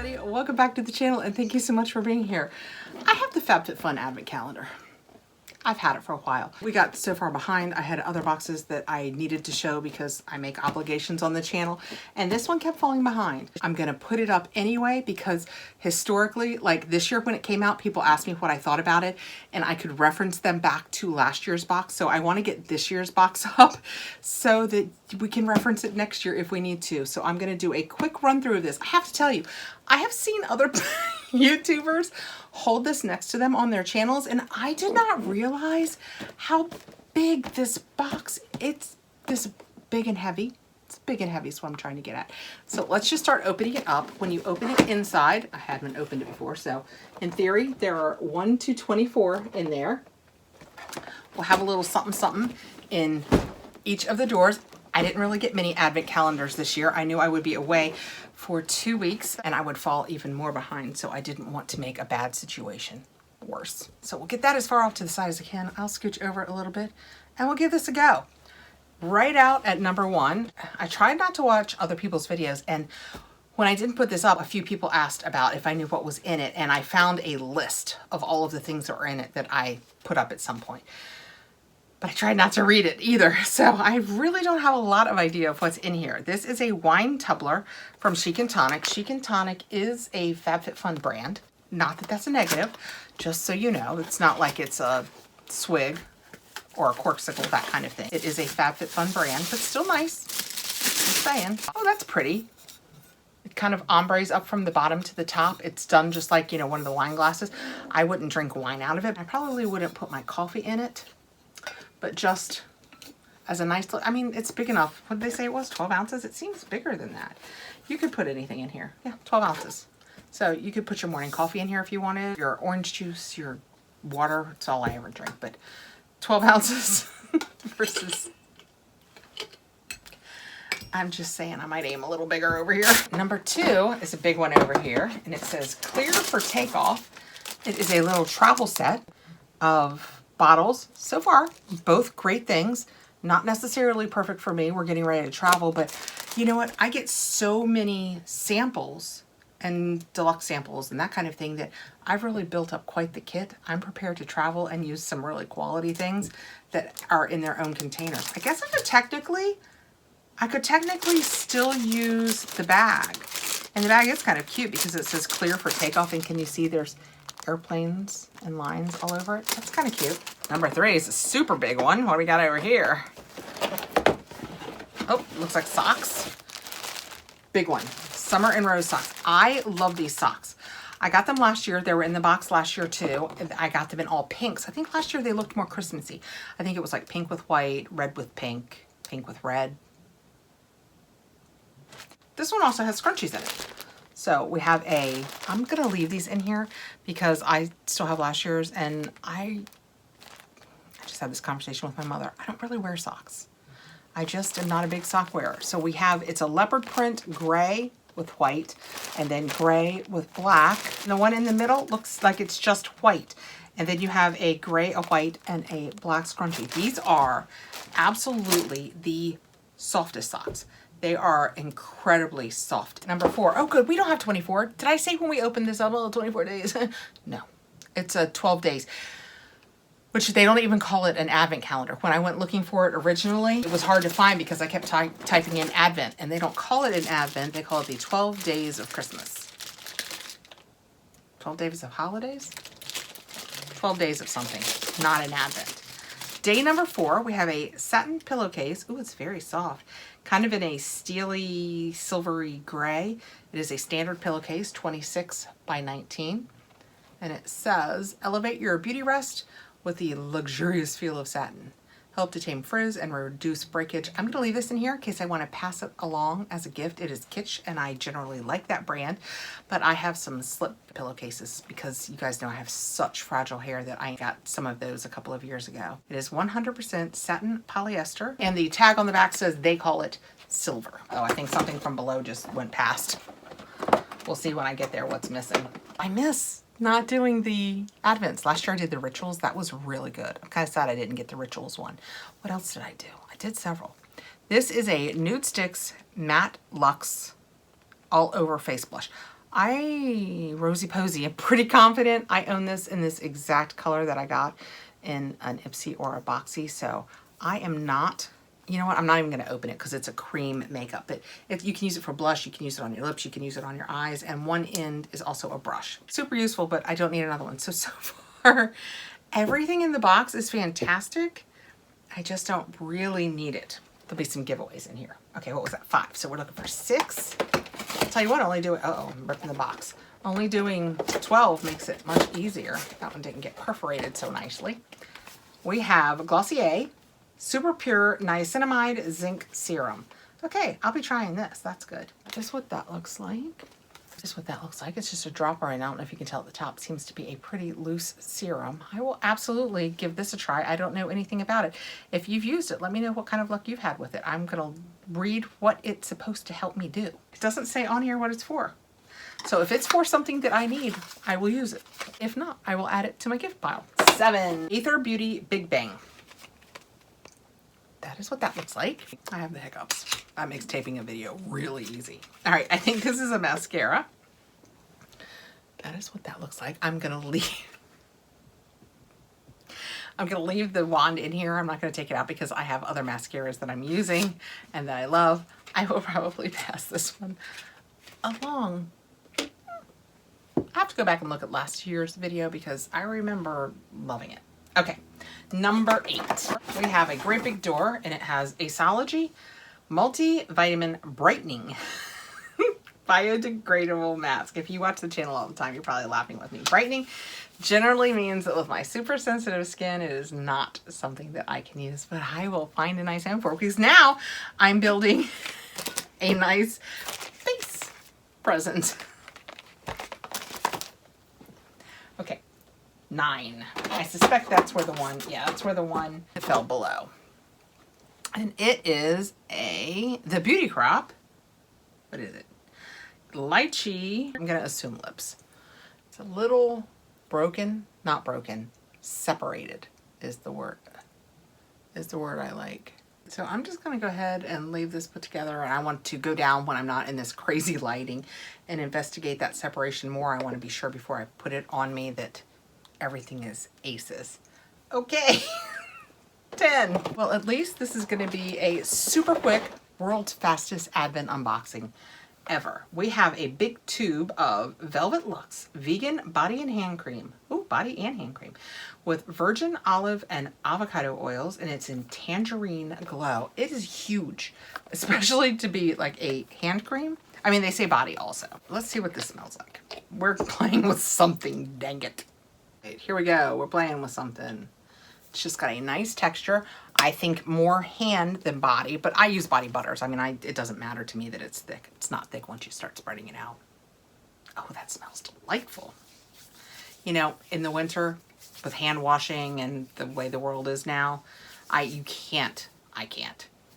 everybody, welcome back to the channel and thank you so much for being here. I have the Fabfitfun advent calendar. I've had it for a while. We got so far behind. I had other boxes that I needed to show because I make obligations on the channel, and this one kept falling behind. I'm gonna put it up anyway because historically, like this year when it came out, people asked me what I thought about it and I could reference them back to last year's box. So I wanna get this year's box up so that we can reference it next year if we need to. So I'm gonna do a quick run through of this. I have to tell you, I have seen other YouTubers hold this next to them on their channels, and I did not realize how big this box, it's this big and heavy. It's big and heavy is what I'm trying to get at. So let's just start opening it up. When you open it inside, I haven't opened it before, so in theory, there are 1 to 24 in there. We'll have a little something something in each of the doors. I didn't really get many advent calendars this year. I knew I would be away for 2 weeks and I would fall even more behind, so I didn't want to make a bad situation worse. So we'll get that as far off to the side as I can. I'll scooch over it a little bit and we'll give this a go. Right out at number 1, I tried not to watch other people's videos, and when I didn't put this up, a few people asked about if I knew what was in it, and I found a list of all of the things that are in it that I put up at some point. But I tried not to read it either, so I really don't have a lot of idea of what's in here. This is a wine tumbler from Chic and Tonic. Chic and Tonic is a Fabfitfun brand. Not that that's a negative, just so you know. It's not like it's a swig or a corksicle, that kind of thing. It is a Fabfitfun brand, but still nice. Just saying. Oh, that's pretty. It kind of ombres up from the bottom to the top. It's done just like, you know, one of the wine glasses. I wouldn't drink wine out of it. I probably wouldn't put my coffee in it, but just as a nice look. I mean, it's big enough. What did they say it was? 12 ounces? It seems bigger than that. You could put anything in here. Yeah, 12 ounces. So you could put your morning coffee in here if you wanted, your orange juice, your water. It's all I ever drink, but 12 ounces versus, I'm just saying I might aim a little bigger over here. Number 2 is a big one over here, and it says clear for takeoff. It is a little travel set of bottles. So far, both great things. Not necessarily perfect for me. We're getting ready to travel, but you know what? I get so many samples and deluxe samples and that kind of thing that I've really built up quite the kit. I'm prepared to travel and use some really quality things that are in their own containers. I guess I could technically still use the bag. And the bag is kind of cute because it says clear for takeoff, and can you see there's airplanes and lines all over it? That's kind of cute. Number 3 is a super big one. What do we got over here? Oh, looks like socks. Big one. Summer and Rose socks. I love these socks. I got them last year. They were in the box last year too. I got them in all pinks. I think last year they looked more Christmassy. I think it was like pink with white, red with pink, pink with red. This one also has scrunchies in it. So we have I'm gonna leave these in here because I still have last year's, and I just had this conversation with my mother. I don't really wear socks. I just am not a big sock wearer. So we have, it's a leopard print gray with white, and then gray with black. And the one in the middle looks like it's just white. And then you have a gray, a white, and a black scrunchie. These are absolutely the softest socks. They are incredibly soft. Number 4. Oh, good. We don't have 24. Did I say when we opened this up, oh, 24 days? No, it's 12 days, which they don't even call it an advent calendar. When I went looking for it originally, it was hard to find because I kept typing in advent, and they don't call it an advent. They call it the 12 days of Christmas. 12 days of holidays? 12 days of something, not an advent. Day number 4, we have a satin pillowcase. Ooh, it's very soft. Kind of in a steely, silvery gray. It is a standard pillowcase, 26 by 19. And it says, elevate your beauty rest with the luxurious feel of satin. Help to tame frizz and reduce breakage. I'm gonna leave this in here in case I wanna pass it along as a gift. It is kitsch, and I generally like that brand, but I have some slip pillowcases because you guys know I have such fragile hair that I got some of those a couple of years ago. It is 100% satin polyester, and the tag on the back says they call it silver. Oh, I think something from below just went past. We'll see when I get there what's missing. I miss not doing the advents. Last year I did the rituals. That was really good. I'm kind of sad I didn't get the rituals one. What else did I do? I did several. This is a Nude Sticks Matte Luxe All Over Face Blush. Rosy Posy, I'm pretty confident I own this in this exact color that I got in an Ipsy or a Boxy. So I am not, you know what, I'm not even going to open it because it's a cream makeup. But you can use it for blush, you can use it on your lips, you can use it on your eyes, and one end is also a brush. Super useful, but I don't need another one. So far, everything in the box is fantastic. I just don't really need it. There'll be some giveaways in here. Okay, what was that? 5. So we're looking for 6. I'll tell you what, only doing, I'm ripping the box. Only doing 12 makes it much easier. That one didn't get perforated so nicely. We have Glossier Super Pure Niacinamide Zinc Serum. Okay, I'll be trying this. That's good. Just what that looks like. It's just a dropper, and I don't know if you can tell at the top, it seems to be a pretty loose serum. I will absolutely give this a try. I don't know anything about it. If you've used it, let me know what kind of luck you've had with it. I'm gonna read what it's supposed to help me do. It doesn't say on here what it's for. So if it's for something that I need, I will use it. If not, I will add it to my gift pile. 7, Ether Beauty Big Bang. That is what that looks like. I have the hiccups. That makes taping a video really easy. All right, I think this is a mascara. That is what that looks like. I'm gonna leave the wand in here. I'm not gonna take it out because I have other mascaras that I'm using and that I love. I will probably pass this one along. I have to go back and look at last year's video because I remember loving it. Okay, number 8. We have a great big door, and it has Aceology Multivitamin Brightening Biodegradable Mask. If you watch the channel all the time, you're probably laughing with me. Brightening generally means that with my super sensitive skin, it is not something that I can use, but I will find a nice home for it because now I'm building a nice face present. Okay. 9. I suspect that's where the one, that's where the one fell below. And it is the Beauty Crop. What is it? Lychee. I'm going to assume lips. It's a little broken, not broken, separated is the word I like. So I'm just going to go ahead and leave this put together, and I want to go down when I'm not in this crazy lighting and investigate that separation more. I want to be sure before I put it on me that everything is aces. Okay. 10. Well, at least this is going to be a super quick world's fastest advent unboxing ever. We have a big tube of Velvet Luxe vegan body and hand cream. Ooh, body and hand cream with virgin olive and avocado oils, and it's in tangerine glow. It is huge, especially to be like a hand cream. I mean, they say body also. Let's see what this smells like. We're playing with something, dang it. Here we go. We're playing with something. It's just got a nice texture. I think more hand than body, but I use body butters. I mean, it doesn't matter to me that it's thick. It's not thick once you start spreading it out. Oh, that smells delightful. You know, in the winter with hand washing and the way the world is now, I can't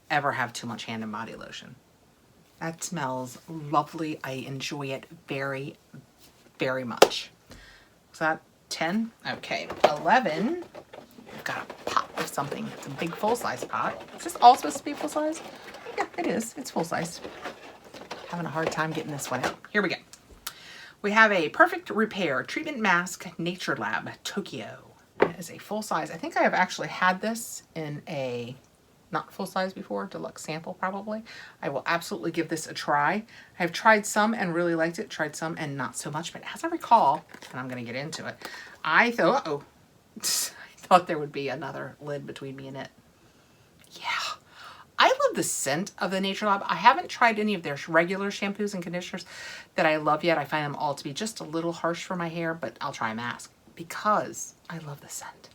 ever have too much hand and body lotion. That smells lovely. I enjoy it very, very much. Is that 10? Okay, 11. We've got a pot of something. It's a big full-size pot. Is this all supposed to be full-size? Yeah, it is. It's full-size. Having a hard time getting this one out. Here we go. We have a Perfect Repair Treatment Mask Nature Lab Tokyo. It is a full-size. I think I have actually had this in a not full-size before, deluxe sample probably. I will absolutely give this a try. I've tried some and really liked it, tried some and not so much, but as I recall, and I'm gonna get into it, I thought, I thought there would be another lid between me and it. Yeah, I love the scent of the Nature Lab. I haven't tried any of their regular shampoos and conditioners that I love yet. I find them all to be just a little harsh for my hair, but I'll try a mask because I love the scent.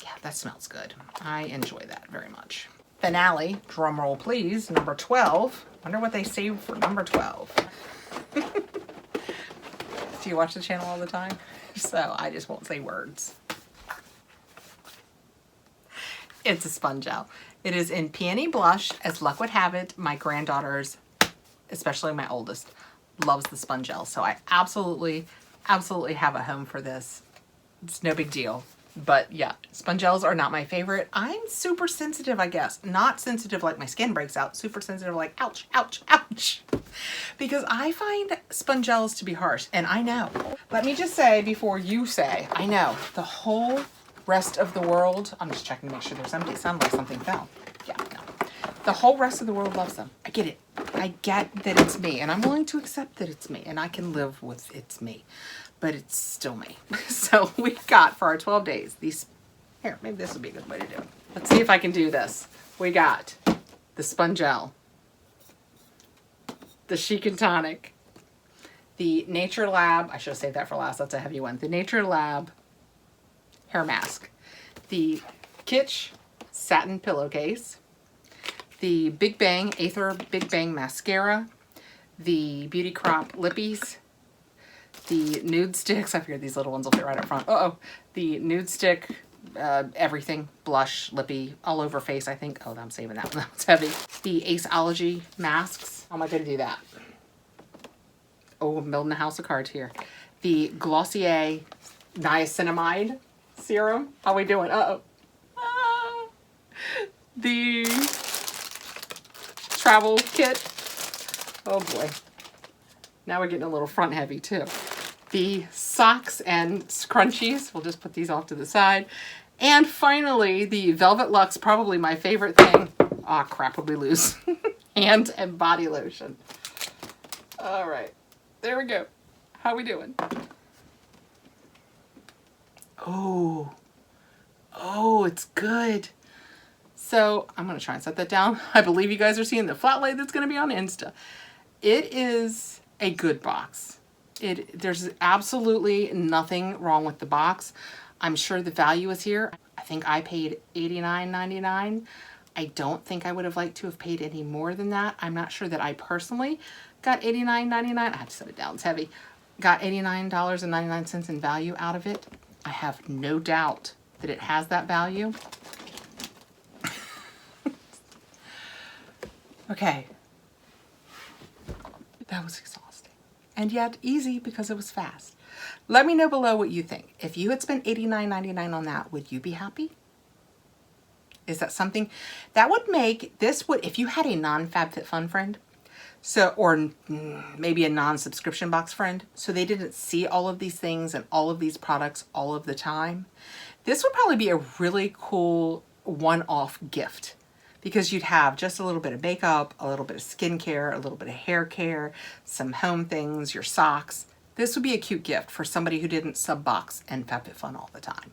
Yeah, that smells good. I enjoy that very much. Finale, drum roll please, number 12. Wonder what they saved for number 12. Do you watch the channel all the time? So I just won't say words. It's a sponge gel. It is in Peony Blush. As luck would have it, my granddaughters, especially my oldest, loves the sponge gel. So I absolutely have a home for this. It's no big deal. But yeah, sponge gels are not my favorite. I'm super sensitive, I guess. Not sensitive like my skin breaks out. Super sensitive like ouch, ouch, ouch. Because I find sponge gels to be harsh, and I know. Let me just say before you say, I know, the whole rest of the world, I'm just checking to make sure there's empty. It sounded like something fell. Yeah, no. The whole rest of the world loves them. I get it. I get that it's me, and I'm willing to accept that it's me, and I can live with it's me. But it's still me. So we got for our 12 days these, here, maybe this would be a good way to do it. Let's see if I can do this. We got the Sponge Gel, the Chic and Tonic, the Nature Lab, I should have saved that for last, that's a heavy one, the Nature Lab hair mask, the Kitsch satin pillowcase, the Big Bang Aether Big Bang mascara, the Beauty Crop lippies, the nude sticks, I figured these little ones will fit right up front. The nude stick, everything, blush, lippy, all over face, I think. Oh, I'm saving that one, that one's heavy. The Aceology masks. How am I gonna do that? Oh, I'm building a house of cards here. The Glossier Niacinamide serum. How we doing? The travel kit. Oh boy. Now we're getting a little front heavy too. The socks and scrunchies. We'll just put these off to the side. And finally, the Velvet Luxe, probably my favorite thing. Ah, crap, would we lose? Hand and body lotion. All right, there we go. How we doing? Oh, it's good. So I'm gonna try and set that down. I believe you guys are seeing the flat lay that's gonna be on Insta. It is a good box. There's absolutely nothing wrong with the box. I'm sure the value is here. I think I paid $89.99. I don't think I would have liked to have paid any more than that. I'm not sure that I personally got $89.99. I have to set it down, it's heavy. Got $89.99 in value out of it. I have no doubt that it has that value. Okay. That was exhausting. And yet easy because it was fast. Let me know below what you think. If you had spent $89.99 on that, would you be happy? Is that something that would make this would, if you had a non-Fabfitfun friend, so, or maybe a non-subscription box friend, so they didn't see all of these things and all of these products all of the time, this would probably be a really cool one-off gift. Because you'd have just a little bit of makeup, a little bit of skincare, a little bit of hair care, some home things, your socks. This would be a cute gift for somebody who didn't sub-box and Fabfitfun all the time.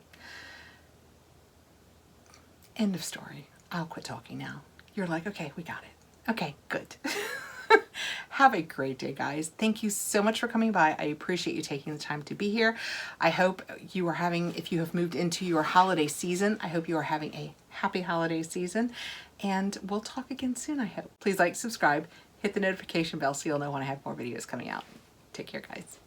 End of story. I'll quit talking now. You're like, okay, we got it. Okay, good. Have a great day, guys. Thank you so much for coming by. I appreciate you taking the time to be here. I hope you are having, if you have moved into your holiday season, I hope you are having a happy holiday season. And we'll talk again soon, I hope. Please like, subscribe, hit the notification bell so you'll know when I have more videos coming out. Take care, guys.